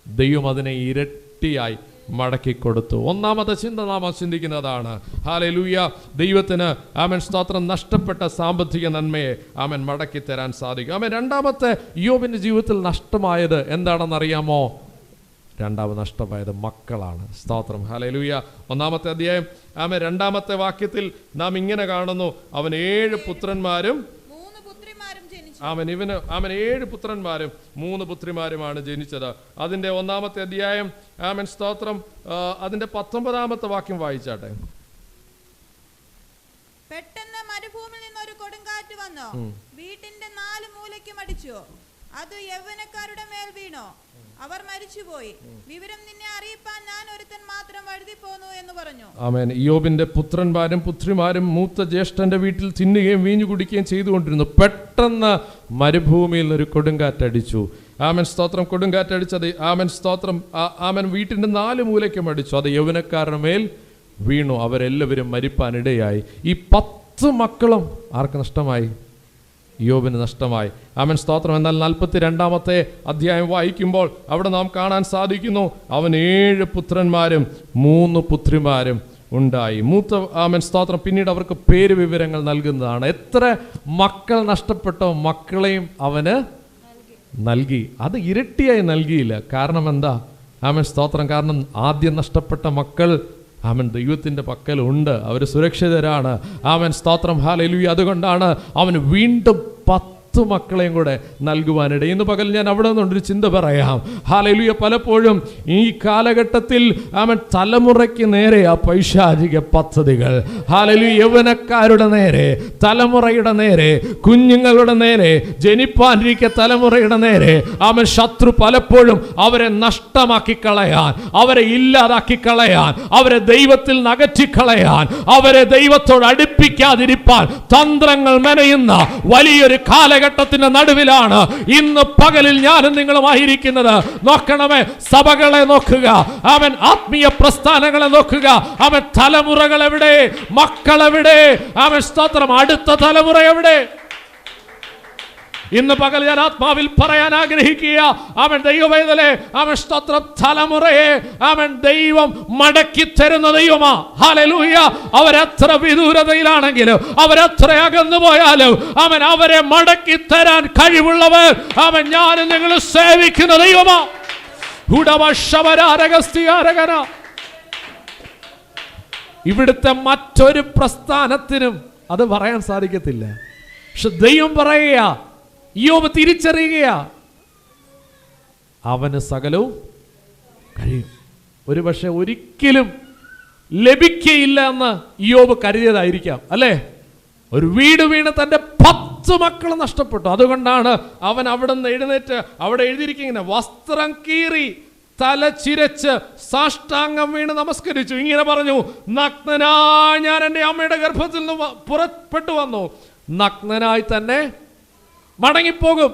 ദൈവം അതിനെ ഇരട്ടിയായി മടക്കിക്കൊടുത്തു. 1-ാമത്തെ ചിന്ത നാം ചിന്തിക്കുന്നതാണ്, ഹല്ലേലൂയ, ദൈവത്തിന് ആമൻ, സ്തോത്രം, നഷ്ടപ്പെട്ട സാമ്പത്തിക നന്മയെ ആമൻ മടക്കി തരാൻ സാധിക്കും. ആമൻ. 2-ാമത്തെ ഇയ്യോബിന്റെ ജീവിതത്തിൽ നഷ്ടമായത് എന്താണെന്നറിയാമോ? 2ാമത് നഷ്ടമായത് മക്കളാണ്. സ്തോത്രം, ഹല്ലേലൂയ. 1-ാമത്തെ അധ്യായം ആമൻ 2-ാമത്തെ വാക്യത്തിൽ നാം ഇങ്ങനെ കാണുന്നു, അവൻ 7 പുത്രന്മാരും ആമൻ 7 പുത്രന്മാരും 3 പുത്രിമാരുമാണ് ജനിച്ചത്. അതിന്റെ 1-ാമത്തെ അധ്യായം ആമൻ, സ്തോത്രം, അതിന്റെ 19-ാമത്തെ വാക്യം വായിച്ചാട്ടെ. പെട്ടെന്ന് മരുഭൂമിയിൽ നിന്ന് ഒരു കൊടുങ്കാറ്റ് വന്നു, വീട്ടിന്റെ 4 മൂലയ്ക്കും അടിച്ചു. അത് യൗവനക്കാരുടെ മേൽ വീണു, അവർ മരിച്ചുപോയി. വിവരം നിന്നെ അറിയിപ്പാൻ ഞാൻ ഒരുത്തൻ മാത്രം വഴുതി പോന്നു എന്ന് പറഞ്ഞു. ആമേൻ. ഇയ്യോബിന്റെ പുത്രന്മാരും പുത്രിമാരും മൂത്ത ജ്യേഷ്ഠന്റെ വീട്ടിൽ തിന്നുകയും വീഞ്ഞു കുടിക്കുകയും ചെയ്തുകൊണ്ടിരുന്നു. പെട്ടെന്ന് മരുഭൂമിയിൽ ഒരു കൊടുങ്കാറ്റടിച്ചു. ആമൻ, സ്തോത്രം. കൊടുങ്കാറ്റടിച്ചത് ആമൻ, സ്തോത്രം, ആമൻ വീട്ടിന്റെ 4 മൂലയ്ക്കും അടിച്ചു. അത് യൗവനക്കാരുടെ മേൽ വീണു, അവരെല്ലാവരും മരിപ്പാനിടയായി. ഈ 10 മക്കളും ആർക്ക് നഷ്ടമായി? ഇയ്യോബിന് നഷ്ടമായി. ആമൻ, സ്തോത്രം. എന്നാൽ 42-ാമത്തെ അധ്യായം വായിക്കുമ്പോൾ അവിടെ നാം കാണാൻ സാധിക്കുന്നു, അവൻ 7 പുത്രന്മാരും 3 പുത്രിമാരും ഉണ്ടായി. മൂത്ത ആമൻ, സ്തോത്രം, പിന്നീട് അവർക്ക് പേര് വിവരങ്ങൾ നൽകുന്നതാണ്. എത്ര മക്കൾ നഷ്ടപ്പെട്ടോ മക്കളെയും അവന് നൽകി. അത് ഇരട്ടിയായി നൽകിയില്ല. കാരണം എന്താ? ആമൻ, സ്തോത്രം. കാരണം ആദ്യം നഷ്ടപ്പെട്ട മക്കൾ അവൻ ദൈവത്തിൻ്റെ പക്കലുണ്ട്, അവർ സുരക്ഷിതരാണ്. അവൻ സ്തോത്രം, ഹല്ലേലൂയ. അതുകൊണ്ടാണ് അവൻ വീണ്ടും 10 10 മക്കളെയും കൂടെ നൽകുവാനിട. ഇന്ന് പകൽ ഞാൻ അവിടെ നിന്നൊരു ചിന്ത പറയാം. ഹല്ലേലൂയ. പലപ്പോഴും ഈ കാലഘട്ടത്തിൽ അവൻ തലമുറയ്ക്ക് നേരെ ആ പൈശാചിക പദ്ധതികൾ, ഹല്ലേലൂയ, യൗവനക്കാരുടെ നേരെ, തലമുറയുടെ നേരെ, കുഞ്ഞുങ്ങളുടെ നേരെ, ജനിപ്പാനിരിക്കുന്ന തലമുറയുടെ നേരെ അവൻ ശത്രു പലപ്പോഴും അവരെ നഷ്ടമാക്കി കളയാൻ, അവരെ ഇല്ലാതാക്കി കളയാൻ, അവരെ ദൈവത്തിൽ അകറ്റിക്കളയാൻ, അവരെ ദൈവത്തോട് അടുപ്പിക്കാതിരിപ്പാൻ തന്ത്രങ്ങൾ മെനയുന്ന വലിയൊരു കാലഘട്ടത്തിന്റെ നടുവിലാണ് ഇന്ന് പകലിൽ ഞാനും നിങ്ങളുമായിരിക്കുന്നത്. നോക്കണമേ, സഭകളെ നോക്കുക, അവൻ ആത്മീയ പ്രസ്ഥാനങ്ങളെ നോക്കുക, അവൻ തലമുറകൾ എവിടെ, മക്കൾ എവിടെ, അവൻ സ്തോത്രം, അടുത്ത തലമുറ എവിടെ? ഇന്ന് പകൽ ഞാൻ ആത്മാവിൽ പറയാൻ ആഗ്രഹിക്കുക, അവൻ ദൈവവേദലെ, അവൻ സ്തോത്രം, തലമുറയെ അവൻ ദൈവം മടക്കി തരുന്ന ദൈവമാ. ഹല്ലേലൂയ. അവരെത്ര വിദൂരതയിലാണെങ്കിലും, അവരെത്ര അകന്നു പോയാലും അവൻ അവരെ മടക്കി തരാൻ കഴിവുള്ളവർ അവൻ ഞാനും നിങ്ങൾ സേവിക്കുന്ന ദൈവമാ. ഇവിടുത്തെ മറ്റൊരു പ്രസ്ഥാനത്തിനും അത് പറയാൻ സാധിക്കത്തില്ല. പക്ഷെ ദൈവം പറയുക, യോബ് തിരിച്ചറിയുക, അവന് സകലവും കഴിയും. ഒരു പക്ഷെ ഒരിക്കലും ലഭിക്കയില്ല എന്ന് യോബ് കരുതിയതായിരിക്കാം, അല്ലേ? ഒരു വീട് വീണ് തൻ്റെ 10 മക്കൾ നഷ്ടപ്പെട്ടു. അതുകൊണ്ടാണ് അവൻ അവിടെ നിന്ന് എഴുന്നേറ്റ്, അവിടെ എഴുതിയിരിക്കുന്ന വസ്ത്രം കീറി തല ചിരച്ച് സാഷ്ടാംഗം വീണ് നമസ്കരിച്ചു. ഇങ്ങനെ പറഞ്ഞു, നഗ്നനായി ഞാൻ എൻ്റെ അമ്മയുടെ ഗർഭത്തിൽ നിന്ന് പുറപ്പെട്ടു വന്നു, നഗ്നനായി തന്നെ മടങ്ങിപ്പോകും.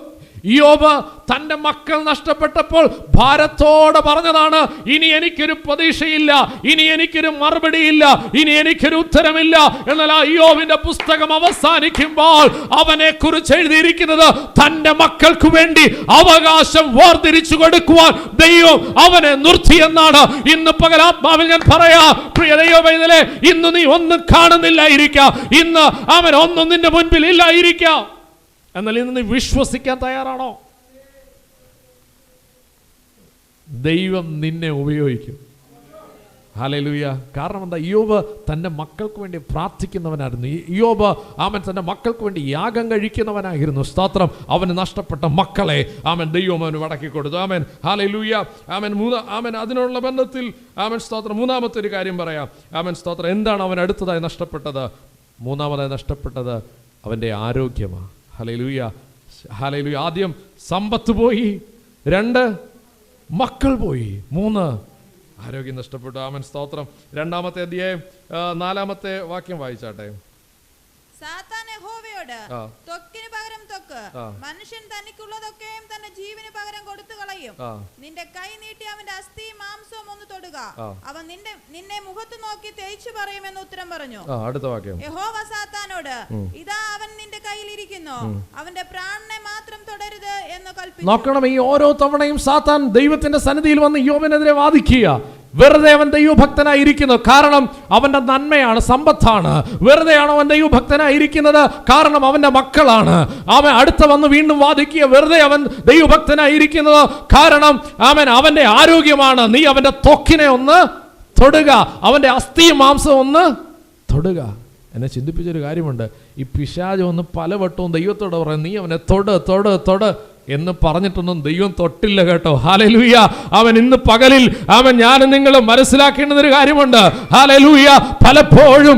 യോബ് തൻ്റെ മക്കൾ നഷ്ടപ്പെട്ടപ്പോൾ ഭാരത്തോടെ പറഞ്ഞതാണ്, ഇനി എനിക്കൊരു പ്രതീക്ഷയില്ല, ഇനി എനിക്കൊരു മറുപടിയില്ല, ഇനി എനിക്കൊരു ഉത്തരമില്ല. എന്നാൽ ആ യോബിന്റെ പുസ്തകം അവസാനിക്കുമ്പോൾ അവനെ കുറിച്ച് എഴുതിയിരിക്കുന്നത് തൻ്റെ മക്കൾക്ക് വേണ്ടി അവകാശം വേർതിരിച്ചു കൊടുക്കുവാൻ ദൈവം അവനെ നിർത്തിയെന്നാണ്. ഇന്ന് പകൽ ആത്മാവിൽ ഞാൻ പറയാ, പ്രിയ ദൈവമേ, ഇന്ന് നീ ഒന്നും കാണുന്നില്ലായിരിക്കാം, ഇന്ന് അവൻ ഒന്നും നിന്റെ മുൻപിൽ ഇല്ലായിരിക്കാം. എന്നാൽ ഇന്ന് നീ വിശ്വസിക്കാൻ തയ്യാറാണോ? ദൈവം നിന്നെ ഉപയോഗിക്കും. ഹല്ലേലൂയ. കാരണം എന്താ? യോബ് തൻ്റെ മക്കൾക്ക് വേണ്ടി പ്രാർത്ഥിക്കുന്നവനായിരുന്നു. യോബ് അവൻ തൻ്റെ മക്കൾക്ക് വേണ്ടി യാഗം കഴിക്കുന്നവനായിരുന്നു. സ്തോത്രം. അവന് നഷ്ടപ്പെട്ട മക്കളെ അവൻ ദൈവം അവന് മടക്കി കൊടുത്തു. ആമേൻ. ഹല്ലേലൂയ. ആമേൻ. അതിനുള്ള ബന്ധത്തിൽ ആമേൻ സ്തോത്രം. മൂന്നാമത്തെ ഒരു കാര്യം പറയാം. ആമേൻ സ്തോത്രം. എന്താണ് അവൻ അടുത്തതായി നഷ്ടപ്പെട്ടത്? മൂന്നാമതായി നഷ്ടപ്പെട്ടത് അവൻ്റെ ആരോഗ്യമാണ്. ഹല്ലേലൂയ. ഹല്ലേലൂയ. ആദ്യം സമ്പത്ത് പോയി, 2 മക്കൾ പോയി, 3 ആരോഗ്യം നഷ്ടപ്പെട്ടു. ആമേൻ സ്തോത്രം. 2-ാമത്തെ അധ്യായം 4-ാമത്തെ വാക്യം വായിച്ചാട്ടെ. സാത്താൻ യഹോവയോട്, ത്വക്കിന് പകരം ത്വക്ക്, മനുഷ്യൻ തനിക്കുള്ളതൊക്കെയും തന്റെ ജീവന് പകരം കൊടുത്തു കളയും. നിന്റെ കൈ നീട്ടി അവന്റെ അസ്ഥിയും മാംസവും ഒന്ന് തൊടുക, അവൻ നിന്നെ മുഖത്ത് നോക്കി തേച്ചു പറയുമെന്ന് ഉത്തരം പറഞ്ഞു. അടുത്ത വാക്യം. യഹോവ സാത്താനോട്, ഇതാ അവൻ നിന്റെ കയ്യിൽ ഇരിക്കുന്നു, അവന്റെ പ്രാണനെ മാത്രം തുടരുത് എന്ന് കൽപ്പിച്ചു. നോക്കണം, ഈ ഓരോ തവണയും സാത്താൻ ദൈവത്തിന്റെ സന്നിധിയിൽ വന്ന് യോബിനെതിരെ വാദിക്കുക. വെറുതെ അവൻ ദൈവഭക്തനായിരിക്കുന്നു, കാരണം അവന്റെ നന്മയാണ്, സമ്പത്താണ്. വെറുതെയാണ് അവൻ ദൈവഭക്തനായിരിക്കുന്നത്, കാരണം അവന്റെ മക്കളാണ്. അവൻ അടുത്ത വന്ന് വീണ്ടും വാദിക്കുക, വെറുതെ അവൻ ദൈവഭക്തനായിരിക്കുന്നത് കാരണം അവന്റെ ആരോഗ്യമാണ്. നീ അവന്റെ ത്വക്കിനെ ഒന്ന് തൊടുക, അവന്റെ അസ്ഥിയും മാംസം ഒന്ന് തൊടുക. എന്നെ ചിന്തിപ്പിച്ചൊരു കാര്യമുണ്ട്. ഈ പിശാച് ഒന്ന് പലവട്ടവും ദൈവത്തോട് പറയും, നീ അവനെ തൊട് തൊട് തൊട് എന്ന് പറഞ്ഞിട്ടൊന്നും ദൈവം തൊട്ടില്ല കേട്ടോ. ഹല്ലേലൂയ. അവൻ ഇന്ന് പകലിൽ ഞാനും നിങ്ങളും മനസ്സിലാക്കേണ്ടുന്നൊരു കാര്യമുണ്ട്. ഹല്ലേലൂയ. പലപ്പോഴും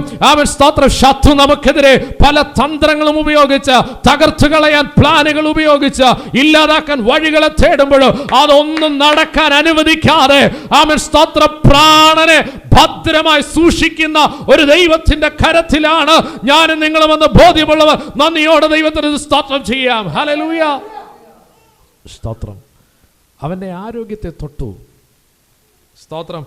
സ്തോത്രം, ശത്രു നമുക്കെതിരെ പല തന്ത്രങ്ങളും ഉപയോഗിച്ച്, തകർത്തു കളയാൻ പ്ലാനുകൾ ഉപയോഗിച്ച്, ഇല്ലാതാക്കാൻ വഴികളെ തേടുമ്പോഴും അതൊന്നും നടക്കാൻ അനുവദിക്കാതെ സ്തോത്രം, പ്രാണനെ ഭദ്രമായി സൂക്ഷിക്കുന്ന ഒരു ദൈവത്തിന്റെ കരത്തിലാണ് ഞാനും നിങ്ങളും എന്ന് ബോധ്യമുള്ളവർ നന്ദിയോടെ ദൈവത്തിന് സ്തോത്രം ചെയ്യാം. ഹല്ലേലൂയ. സ്തോത്രം. അവന്റെ ആരോഗ്യത്തെ തൊട്ടു. സ്തോത്രം.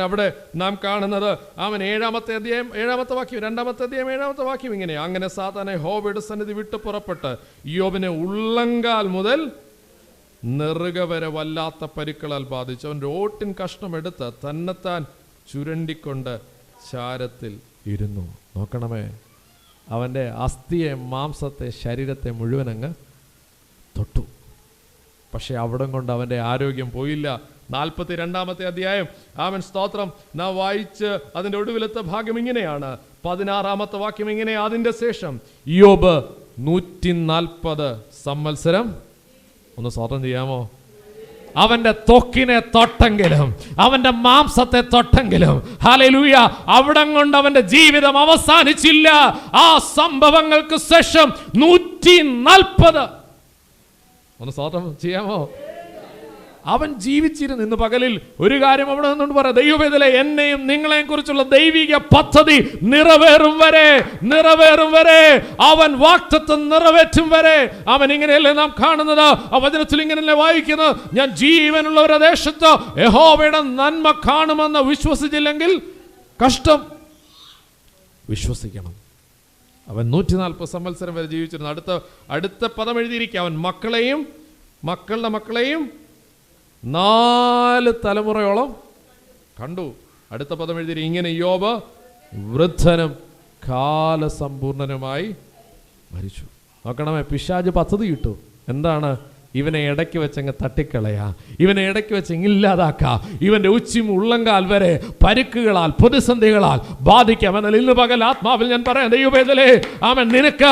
അവിടെ നാം കാണുന്നത് 7-ാമത്തെ അധ്യായം 7-ാമത്തെ വാക്യം, 2-ാമത്തെ അധ്യായം 7-ാമത്തെ വാക്യം ഇങ്ങനെ, അങ്ങനെ സാത്താനെ യഹോവയുടെ സന്നിധി വിട്ടു പുറപ്പെട്ട് യോബിനെ ഉള്ളങ്കാൽ മുതൽ നെറുക വരെ വല്ലാത്ത പരുക്കളാൽ ബാധിച്ചു. അവൻ്റെ ഓട്ടിൻ കഷ്ണം എടുത്ത് തന്നെത്താൻ ചുരണ്ടിക്കൊണ്ട് ചാരത്തിൽ ഇരുന്നു. നോക്കണമേ, അവൻ്റെ അസ്ഥിയെ, മാംസത്തെ, ശരീരത്തെ മുഴുവൻ അങ്ങ് തൊട്ടു. പക്ഷെ അവിടം കൊണ്ട് അവൻ്റെ ആരോഗ്യം പോയില്ല. 42-ാമത്തെ അധ്യായം സ്തോത്രം നാം വായിച്ച് അതിൻ്റെ ഒടുവിലത്തെ ഭാഗം ഇങ്ങനെയാണ്. 16-ാമത്തെ വാക്യം ഇങ്ങനെ, അതിൻ്റെ ശേഷം യോബ് 140 സംവത്സരം. ഒന്ന് സ്വതന്ത്രം ചെയ്യാമോ? അവന്റെ ത്വക്കിനെ തൊട്ടെങ്കിലും, അവന്റെ മാംസത്തെ തൊട്ടെങ്കിലും, ഹല്ലേലൂയ, അവിടം കൊണ്ട് അവന്റെ ജീവിതം അവസാനിച്ചില്ല. ആ സംഭവങ്ങൾക്ക് ശേഷം 140. ഒന്ന് സ്വതന്ത്രം ചെയ്യാമോ? അവൻ ജീവിച്ചിരുന്നു. ഇന്ന് പകലിൽ ഒരു കാര്യം അവിടെ നിന്നുകൊണ്ട് പറയാം, ദൈവവേദനയിലെ എന്നെയും നിങ്ങളെയും കുറിച്ചുള്ള ദൈവിക പദ്ധതി നിറവേറും വരെ, അവൻ വാഗ്ദത്തം നിറവേറ്റും വരെ. അവൻ ഇങ്ങനെയല്ലേ നാം കാണുന്നത്? ആ വചനത്തിൽ ഇങ്ങനെയല്ലേ വായിക്കുന്നത്? ഞാൻ ജീവനുള്ള ഒരു ദേശത്ത് യഹോവയുടെ നന്മ കാണുമെന്ന് വിശ്വസിച്ചില്ലെങ്കിൽ കഷ്ടം. വിശ്വസിക്കണം. അവൻ 140 സംവത്സരം വരെ ജീവിച്ചിരുന്നു. അടുത്ത പദം എഴുതിയിരിക്കുക, അവൻ മക്കളെയും മക്കളുടെ മക്കളെയും 4 തലമുറയോളം കണ്ടു. അടുത്ത പദം എഴുതി ഇങ്ങനെ, യോബ് വൃദ്ധനും കാലസമ്പൂർണനുമായി മരിച്ചു. നോക്കണമേ, പിശാച് പദ്ധതി കിട്ടു. എന്താണ്? ഇവനെ ഇടയ്ക്ക് വെച്ചങ്ങ് തട്ടിക്കളയാ, ഇവനെ ഇടയ്ക്ക് വെച്ചങ്ങ് ഇല്ലാതാക്കാ, ഇവന്റെ ഉച്ചിയും ഉള്ളങ്കാൽ വരെ പരുക്കുകളാൽ പ്രതിസന്ധികളാൽ ബാധിക്കാം. എന്നാൽ ഇന്ന് പകൽ ആത്മാവിൽ ഞാൻ പറയാം, ദൈവവേദനേ, നിനക്ക്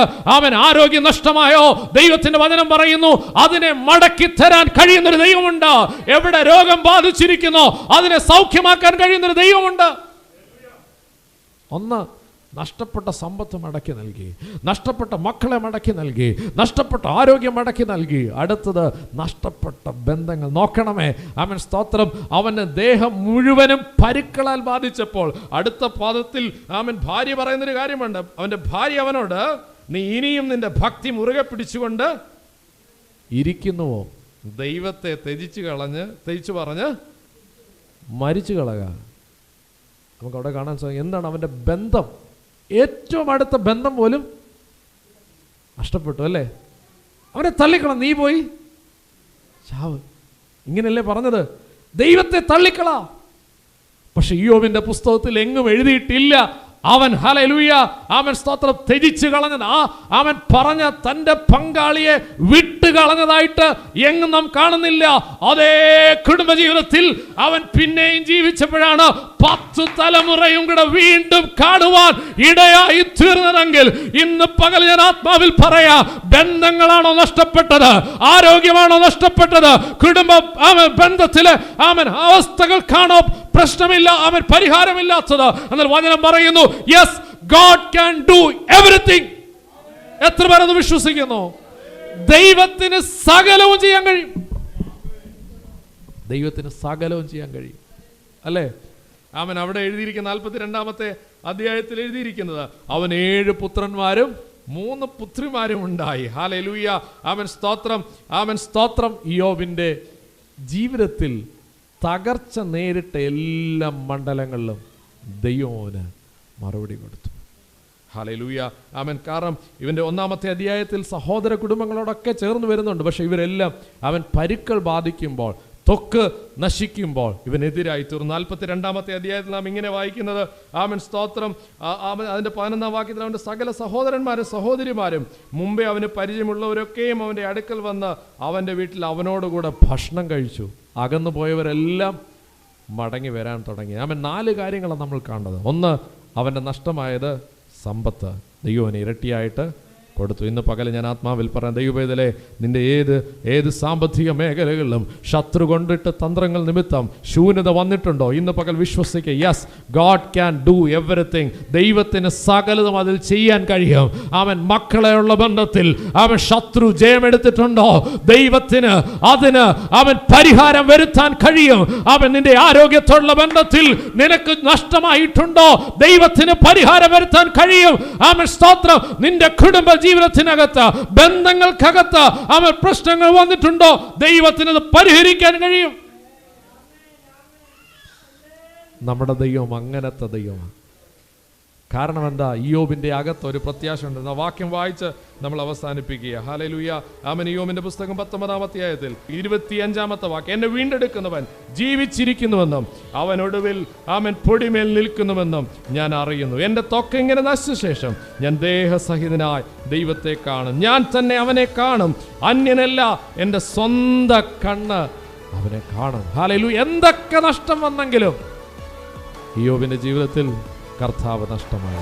ആരോഗ്യം നഷ്ടമായോ? ദൈവത്തിന്റെ വചനം പറയുന്നു, അതിനെ മടക്കി തരാൻ കഴിയുന്നൊരു ദൈവമുണ്ട്. എവിടെ രോഗം ബാധിച്ചിരിക്കുന്നോ അതിനെ സൗഖ്യമാക്കാൻ കഴിയുന്നൊരു ദൈവമുണ്ട്. ഒന്ന്, നഷ്ടപ്പെട്ട സമ്പത്ത് മടക്കി നൽകി, നഷ്ടപ്പെട്ട മക്കളെ മടക്കി നൽകി, നഷ്ടപ്പെട്ട ആരോഗ്യം മടക്കി നൽകി. അടുത്തത് നഷ്ടപ്പെട്ട ബന്ധങ്ങൾ. നോക്കണമേ, അവൻ സ്തോത്രം, അവന് ദേഹം മുഴുവനും പരുക്കളാൽ ബാധിച്ചപ്പോൾ അടുത്ത പാദത്തിൽ ഭാര്യ പറയുന്നൊരു കാര്യമുണ്ട്. അവന്റെ ഭാര്യ അവനോട്, നീ ഇനിയും നിന്റെ ഭക്തി മുറുകെ പിടിച്ചുകൊണ്ട് ഇരിക്കുന്നുവോ? ദൈവത്തെ ത്യജിച്ചു പറഞ്ഞ് മരിച്ചു കളക. നമുക്ക് അവിടെ കാണാൻ സാധിക്കും എന്താണ് അവന്റെ ബന്ധം. ഏറ്റവും അടുത്ത ബന്ധം പോലും നഷ്ടപ്പെട്ടു അല്ലേ? അവനെ തള്ളിക്കള, നീ പോയി ചാവ്. ഇങ്ങനെയല്ലേ പറഞ്ഞത്? ദൈവത്തെ തള്ളിക്കള. പക്ഷെ ഇയ്യോബിന്റെ പുസ്തകത്തിൽ എങ്ങും എഴുതിയിട്ടില്ല അവൻ ഹല്ലേലൂയ സ്തോത്രം ത്യജിച്ചു കളഞ്ഞത്. അവൻ പറഞ്ഞ തന്റെ പങ്കാളിയെ വിട്ട് കളഞ്ഞതായിട്ട് എങ്ങും നാം കാണുന്നില്ല. അതേ കുടുംബജീവിതത്തിൽ അവൻ പിന്നെയും ജീവിച്ചപ്പോഴാണ് 10 തലമുറയും കൂടെ വീണ്ടും കാണുവാൻ ഇടയായി തീർന്നതെങ്കിൽ ഇന്ന് പകൽ ഞാൻ ആത്മാവിൽ പറയാ, ബന്ധങ്ങളാണോ നഷ്ടപ്പെട്ടത്? ആരോഗ്യമാണോ നഷ്ടപ്പെട്ടത്? കുടുംബ ബന്ധത്തിലെ അവസ്ഥകൾക്കാണോ പ്രശ്നമില്ല, പരിഹാരമില്ലാത്തത്? എന്നാൽ വചനം പറയുന്നു, yes, God can do everything. എത്ര പേരത് വിശ്വസിക്കുന്നു? ദൈവത്തിന് സകലവും ചെയ്യാൻ കഴിയും. ദൈവത്തിന് സകലവും ചെയ്യാൻ കഴിയും അല്ലേ? അവിടെ എഴുതിയിരിക്കുന്ന 42-ാമത്തെ അധ്യായത്തിൽ എഴുതിയിരിക്കുന്നത്, അവൻ 7 പുത്രന്മാരും 3 പുത്രിമാരും ഉണ്ടായി. ഹല്ലേലൂയ, സ്തോത്രം. ഇയ്യോബിന്റെ ജീവിതത്തിൽ തകർച്ച നേരിട്ട എല്ലാ മണ്ഡലങ്ങളിലും ദൈവത്തിന് മറുപടി കൊടുത്തു. ഹല്ലേലൂയ, കാരണം ഇവന്റെ 1-ാമത്തെ അധ്യായത്തിൽ സഹോദര കുടുംബങ്ങളോടൊക്കെ ചേർന്ന് വരുന്നുണ്ട്. പക്ഷെ ഇവരെല്ലാം പരുക്കൾ ബാധിക്കുമ്പോൾ, ത്വക്ക് നശിക്കുമ്പോൾ ഇവനെതിരായി തീർന്നു. 42-ാമത്തെ അധ്യായത്തിൽ നാം ഇങ്ങനെ വായിക്കുന്നത്, സ്തോത്രം, അതിന്റെ 11-ാം വാക്യത്തിൽ അവന്റെ സകല സഹോദരന്മാരും സഹോദരിമാരും മുമ്പേ അവന് പരിചയമുള്ളവരൊക്കെയും അവന്റെ അടുക്കൽ വന്ന് അവന്റെ വീട്ടിൽ അവനോടുകൂടെ ഭക്ഷണം കഴിച്ചു. അകന്നു പോയവരെല്ലാം മടങ്ങി വരാൻ തുടങ്ങി. 4 കാര്യങ്ങളാണ് നമ്മൾ കാണുന്നത്. ഒന്ന്, അവന്റെ നഷ്ടമായത് സമ്പത്ത് ദൈവം ഇരട്ടിയായിട്ട് കൊടുത്തു. ഇന്ന് പകൽ ഞാൻ ആത്മാവിൽ പറയാം, ദൈവവേദനയിലെ നിന്റെ ഏത് സാമ്പത്തിക മേഖലകളിലും ശത്രു കൊണ്ടിട്ട് തന്ത്രങ്ങൾ നിമിത്തം ശൂന്യത വന്നിട്ടുണ്ടോ? ഇന്ന് പകൽ വിശ്വസിക്കുക, yes, God can do everything. ദൈവത്തിന് സകലതും അതിൽ ചെയ്യാൻ കഴിയും. മക്കളെയുള്ള ബന്ധത്തിൽ ശത്രു ജയമെടുത്തിട്ടുണ്ടോ? ദൈവത്തിന് അതിന് പരിഹാരം വരുത്താൻ കഴിയും. നിന്റെ ആരോഗ്യത്തോടുള്ള ബന്ധത്തിൽ നിനക്ക് നഷ്ടമായിട്ടുണ്ടോ? ദൈവത്തിന് പരിഹാരം വരുത്താൻ കഴിയും. സ്തോത്രം. നിന്റെ കുടുംബ ജീവിതത്തിനകത്ത്, ബന്ധങ്ങൾക്കകത്ത് പ്രശ്നങ്ങൾ വന്നിട്ടുണ്ടോ? ദൈവത്തിന് അത് പരിഹരിക്കാൻ കഴിയും. നമ്മുടെ ദൈവം അങ്ങനത്തെ ദൈവമാണ്. കാരണം എന്താ? ഇയ്യോബിന്റെ അകത്ത് ഒരു പ്രത്യാശ ഉണ്ട്. വാക്യം വായിച്ച് നമ്മൾ അവസാനിപ്പിക്കുക. ഹല്ലേലൂയ. ഇയ്യോബിന്റെ പുസ്തകം 19-ാം അധ്യായത്തിൽ 25-ാമത്തെ വാക്യം, എന്നെ വീണ്ടെടുക്കുന്നവൻ ജീവിച്ചിരിക്കുന്നുവെന്നും അവനൊടുവിൽ പൊടിമേൽ നിൽക്കുന്നുവെന്നും ഞാൻ അറിയുന്നു. എന്റെ ത്വക്ക് ഇങ്ങനെ നശിച്ച ശേഷം ഞാൻ ദേഹസഹിതനായി ദൈവത്തെ കാണും. ഞാൻ തന്നെ അവനെ കാണും, അന്യനല്ല, എന്റെ സ്വന്തം കണ്ണ് അവനെ കാണും. ഹല്ലേലൂയ. എന്തൊക്കെ നഷ്ടം വന്നെങ്കിലും ഇയ്യോബിന്റെ ജീവിതത്തിൽ കർത്താവ് നഷ്ടമായി.